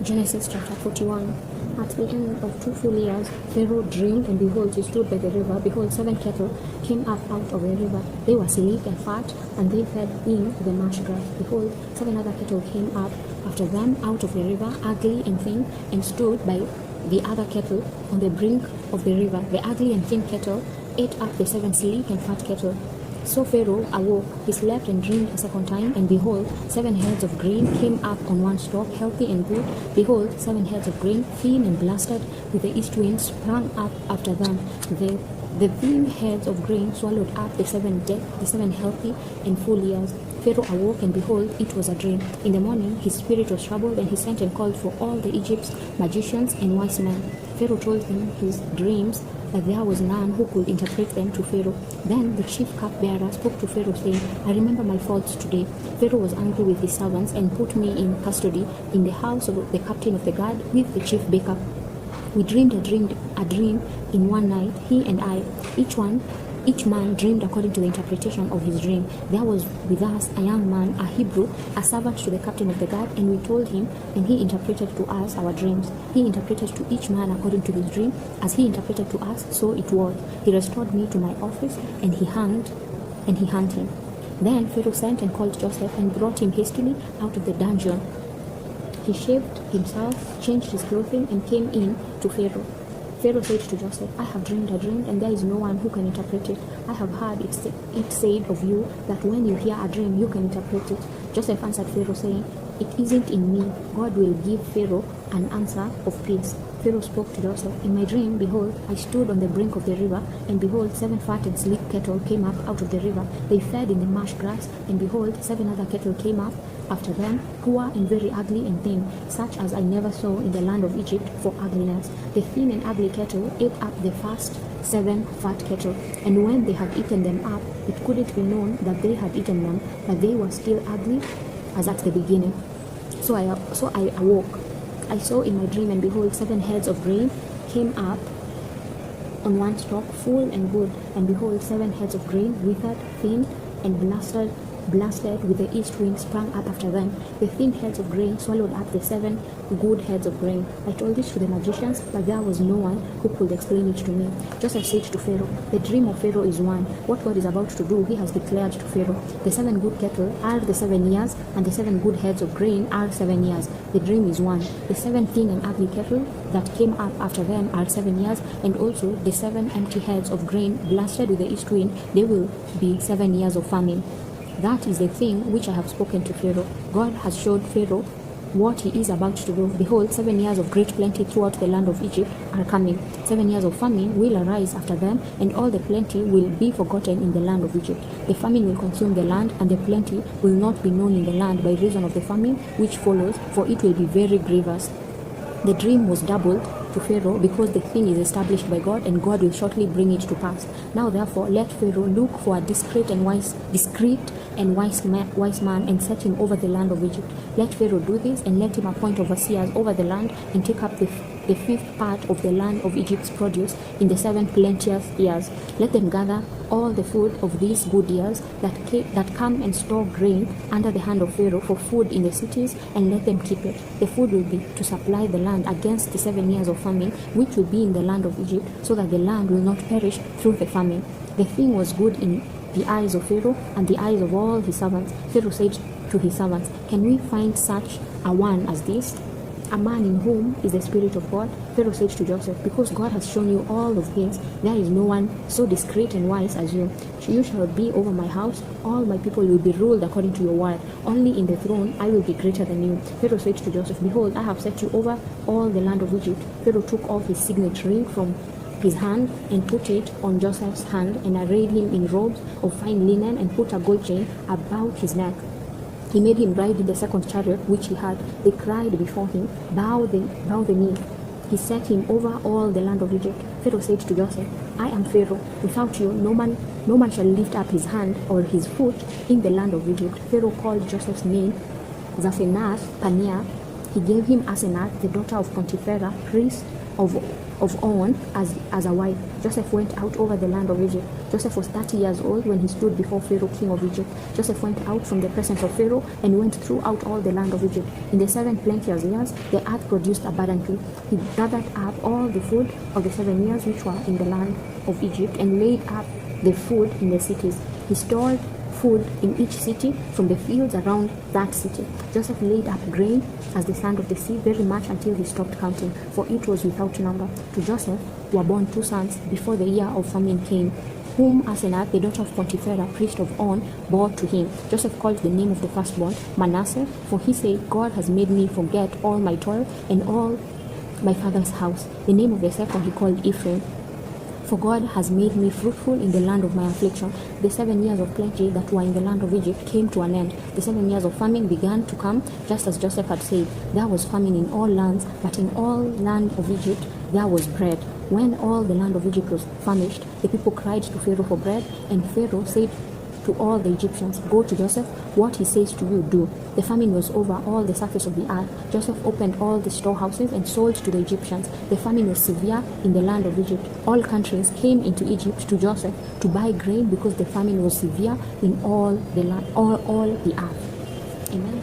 Genesis chapter 41. At the end of 2 full years, Pharaoh dreamed, and behold, he stood by the river. Behold, 7 cattle came up out of the river. They were sleek and fat, and they fed in the marsh grass. Behold, 7 other cattle came up after them out of the river, ugly and thin, and stood by the other cattle on the brink of the river. The ugly and thin cattle ate up the 7 sleek and fat cattle. So Pharaoh awoke, he slept and dreamed a second time, and behold, 7 heads of grain came up on one stalk, healthy and good. Behold, 7 heads of grain, thin and blasted, with the east wind sprang up after them. The thin heads of grain swallowed up the 7 dead, the 7 healthy and full years. Pharaoh awoke, and behold, it was a dream. In the morning his spirit was troubled, and he sent and called for all the Egypt's magicians and wise men. Pharaoh told him his dreams, but there was none who could interpret them to Pharaoh. Then the chief cupbearer spoke to Pharaoh, saying, I remember my faults today. Pharaoh was angry with his servants and put me in custody in the house of the captain of the guard with the chief baker. We dreamed a dream in one night, he and I. Each man dreamed according to the interpretation of his dream. There was with us a young man, a Hebrew, a servant to the captain of the guard, and we told him, and he interpreted to us our dreams. He interpreted to each man according to his dream. As he interpreted to us, so it was. He restored me to my office, and he hanged him. Then Pharaoh sent and called Joseph and brought him hastily out of the dungeon. He shaved himself, changed his clothing, and came in to Pharaoh. Pharaoh said to Joseph, I have dreamed a dream, and there is no one who can interpret it. I have heard it said of you that when you hear a dream, you can interpret it. Joseph answered Pharaoh, saying, It isn't in me. God will give Pharaoh an answer of peace. Pharaoh spoke to Joseph, In my dream, behold, I stood on the brink of the river, and behold, 7 fat and sleek cattle came up out of the river. They fed in the marsh grass, and behold, 7 other cattle came up after them, poor and very ugly and thin, such as I never saw in the land of Egypt for ugliness. The thin and ugly cattle ate up the first 7 fat cattle, and when they had eaten them up, it couldn't be known that they had eaten them, but they were still ugly as at the beginning. So I awoke. I saw in my dream, and behold, 7 heads of grain came up on one stalk, full and good, and behold, 7 heads of grain, withered, thin, and blasted with the east wind sprang up after them. The thin heads of grain swallowed up the 7 good heads of grain. I told this to the magicians, but there was no one who could explain it to me. Joseph said to Pharaoh, The dream of Pharaoh is one. What God is about to do, he has declared to Pharaoh. The 7 good cattle are the 7 years, and the 7 good heads of grain are 7 years. The dream is one. The 7 thin and ugly cattle that came up after them are 7 years, and also the 7 empty heads of grain blasted with the east wind, they will be 7 years of famine. That is the thing which I have spoken to Pharaoh. God has showed Pharaoh what he is about to do. Behold, 7 years of great plenty throughout the land of Egypt are coming. 7 years of famine will arise after them, and all the plenty will be forgotten in the land of Egypt. The famine will consume the land, and the plenty will not be known in the land by reason of the famine which follows, for it will be very grievous. The dream was doubled to Pharaoh because the thing is established by God, and God will shortly bring it to pass. Now therefore let Pharaoh look for a discreet and wise man and set him over the land of Egypt. Let Pharaoh do this, and let him appoint overseers over the land, and take up the 5th part of the land of Egypt's produce in the 7 plenteous years. Let them gather all the food of these good years that come and store grain under the hand of Pharaoh for food in the cities, and let them keep it. The food will be to supply the land against the 7 years of famine which will be in the land of Egypt, so that the land will not perish through the famine. The thing was good in the eyes of Pharaoh and the eyes of all his servants. Pharaoh said to his servants, Can we find such a one as this, a man in whom is the Spirit of God? Pharaoh said to Joseph, Because God has shown you all of this, there is no one so discreet and wise as you. You shall be over my house. All my people will be ruled according to your word. Only in the throne I will be greater than you. Pharaoh said to Joseph, Behold, I have set you over all the land of Egypt. Pharaoh took off his signet ring from his hand and put it on Joseph's hand, and arrayed him in robes of fine linen, and put a gold chain about his neck. He made him ride in the 2nd chariot which he had. They cried before him, Bow the knee. He set him over all the land of Egypt. Pharaoh said to Joseph, I am Pharaoh. Without you, no man shall lift up his hand or his foot in the land of Egypt. Pharaoh called Joseph's name Zaphenath Paneah. He gave him Asenath, the daughter of Potipherah, priest of of On as a wife. Joseph went out over the land of Egypt. Joseph was 30 years old when he stood before Pharaoh, king of Egypt. Joseph went out from the presence of Pharaoh and went throughout all the land of Egypt. In the 7 plenteous years, the earth produced abundantly. He gathered up all the food of the 7 years which were in the land of Egypt and laid up the food in the cities. He stored food in each city from the fields around that city. Joseph laid up grain as the sand of the sea very much until he stopped counting, for it was without number. To Joseph were born 2 sons before the year of famine came, whom Asenath, the daughter of Potiphera, priest of On, bore to him. Joseph called the name of the firstborn Manasseh, for he said, God has made me forget all my toil and all my father's house. The name of the second he called Ephraim, for God has made me fruitful in the land of my affliction. The 7 years of plenty that were in the land of Egypt came to an end. The 7 years of famine began to come, just as Joseph had said. There was famine in all lands, but in all land of Egypt there was bread. When all the land of Egypt was famished, the people cried to Pharaoh for bread, and Pharaoh said to all the Egyptians, go to Joseph, what he says to you do. The famine was over all the surface of the earth. Joseph opened all the storehouses and sold to the Egyptians. The famine was severe in the land of Egypt. All countries came into Egypt to Joseph to buy grain because the famine was severe in all the land, all the earth. Amen.